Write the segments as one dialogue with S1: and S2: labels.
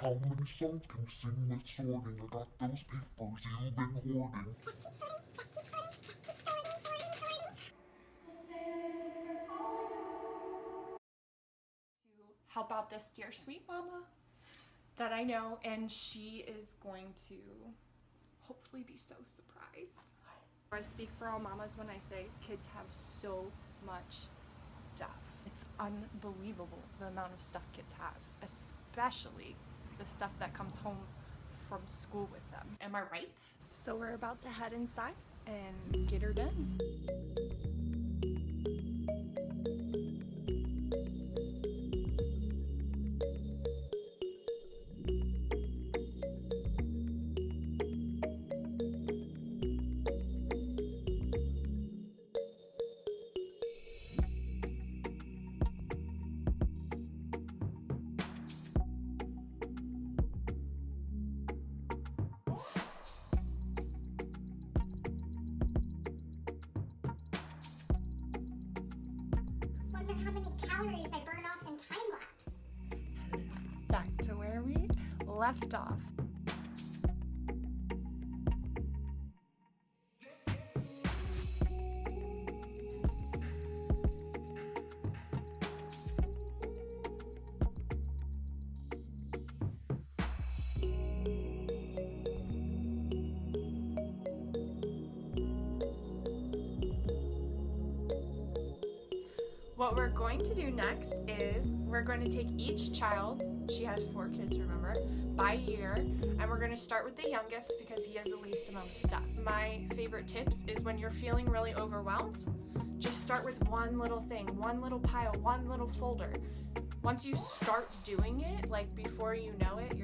S1: How many songs can you sing with sorting? I got those papers you've been hoarding.
S2: To help out this dear sweet mama that I know, and she is going to hopefully be so surprised. I speak for all mamas when I say kids have so much stuff. It's unbelievable the amount of stuff kids have, especially the stuff that comes home from school with them. Am I right? So we're about to head inside and get her done.
S3: Wonder how many calories I burn off in time lapse.
S2: Back to where we left off. What we're going to do next is we're going to take each child, she has 4 kids, remember, by year, and we're going to start with the youngest because he has the least amount of stuff. My favorite tips is when you're feeling really overwhelmed, just start with one little thing, one little pile, one little folder. Once you start doing it, like before you know it,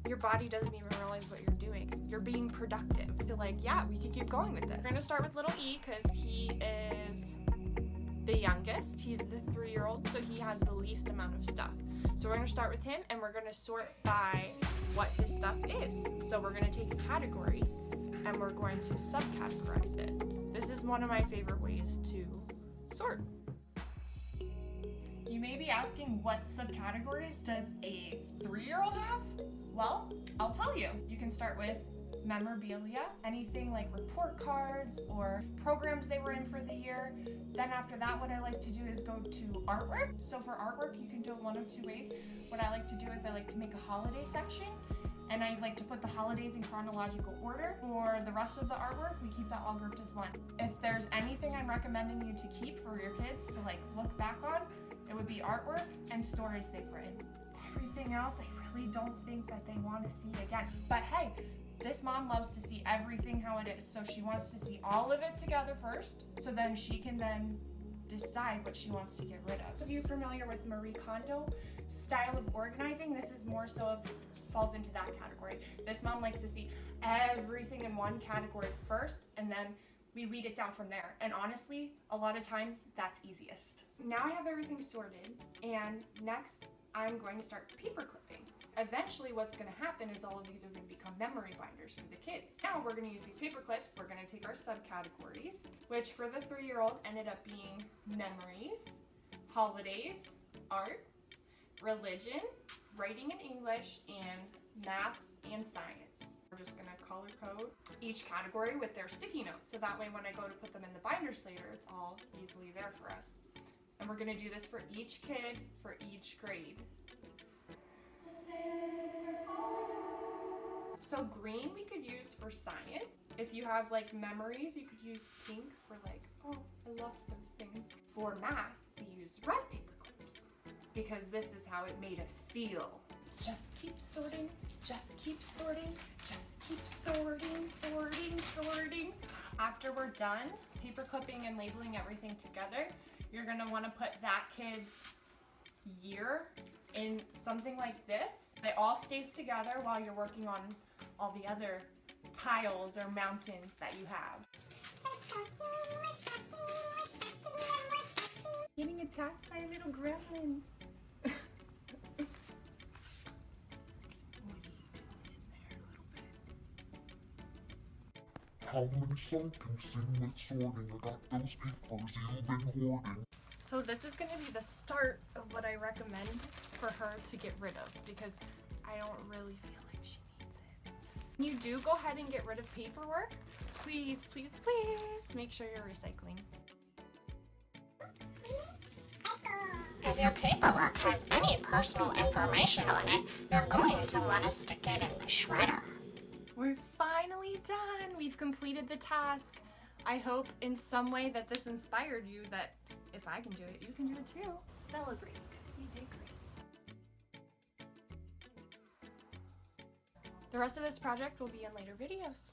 S2: your body doesn't even realize what you're doing. You're being productive. So like, yeah, we can keep going with this. We're going to start with little E because he is the youngest. He's the 3-year-old, so he has the least amount of stuff. So we're going to start with him, and we're going to sort by what his stuff is. So we're going to take a category, and we're going to subcategorize it. This is one of my favorite ways to sort. You may be asking, what subcategories does a 3-year-old have? Well, I'll tell you. You can start with memorabilia, anything like report cards or programs they were in for the year. Then after that, what I like to do is go to artwork. So for artwork, you can do it one of 2 ways. What I like to do is I like to make a holiday section, and I like to put the holidays in chronological order. For the rest of the artwork, we keep that all grouped as one. If there's anything I'm recommending you to keep for your kids to like look back on, it would be artwork and stories they've written. Everything else, I really don't think that they want to see again. But hey, this mom loves to see everything how it is, so she wants to see all of it together first, so then she can then decide what she wants to get rid of. Are you familiar with Marie Kondo style of organizing? This is more so falls into that category. This mom likes to see everything in one category first, and then we weed it down from there. And honestly, a lot of times that's easiest. Now I have everything sorted, and next I'm going to start paper clipping. Eventually what's going to happen is all of these are going to become memory binders for the kids. Now we're going to use these paper clips. We're going to take our subcategories, which for the 3-year-old ended up being memories, holidays, art, religion, writing in English, and math and science. We're just going to color code each category with their sticky notes, so that way when I go to put them in the binders later, it's all easily there for us. And we're going to do this for each kid, for each grade. So green we could use for science. If you have like memories, you could use pink for like, oh, I love those things. For math, we use red paper clips because this is how it made us feel. Just keep sorting, just keep sorting, just keep sorting, sorting, sorting. After we're done paper clipping and labeling everything together, you're gonna wanna put that kid's year in something like this. It all stays together while you're working on all the other piles or mountains that you have. Getting attacked by a little gremlin.
S1: How many songs can you sing with sorting? I got those papers you've been hoarding.
S2: So this is gonna be the start of what I recommend for her to get rid of because I don't really feel like she needs it. When you do go ahead and get rid of paperwork, please, please, please make sure you're recycling.
S3: If your paperwork has any personal information on it, you're going to want to stick it in the shredder.
S2: We're finally done. We've completed the task. I hope in some way that this inspired you that if I can do it, you can do it too. Celebrate because we did great. The rest of this project will be in later videos.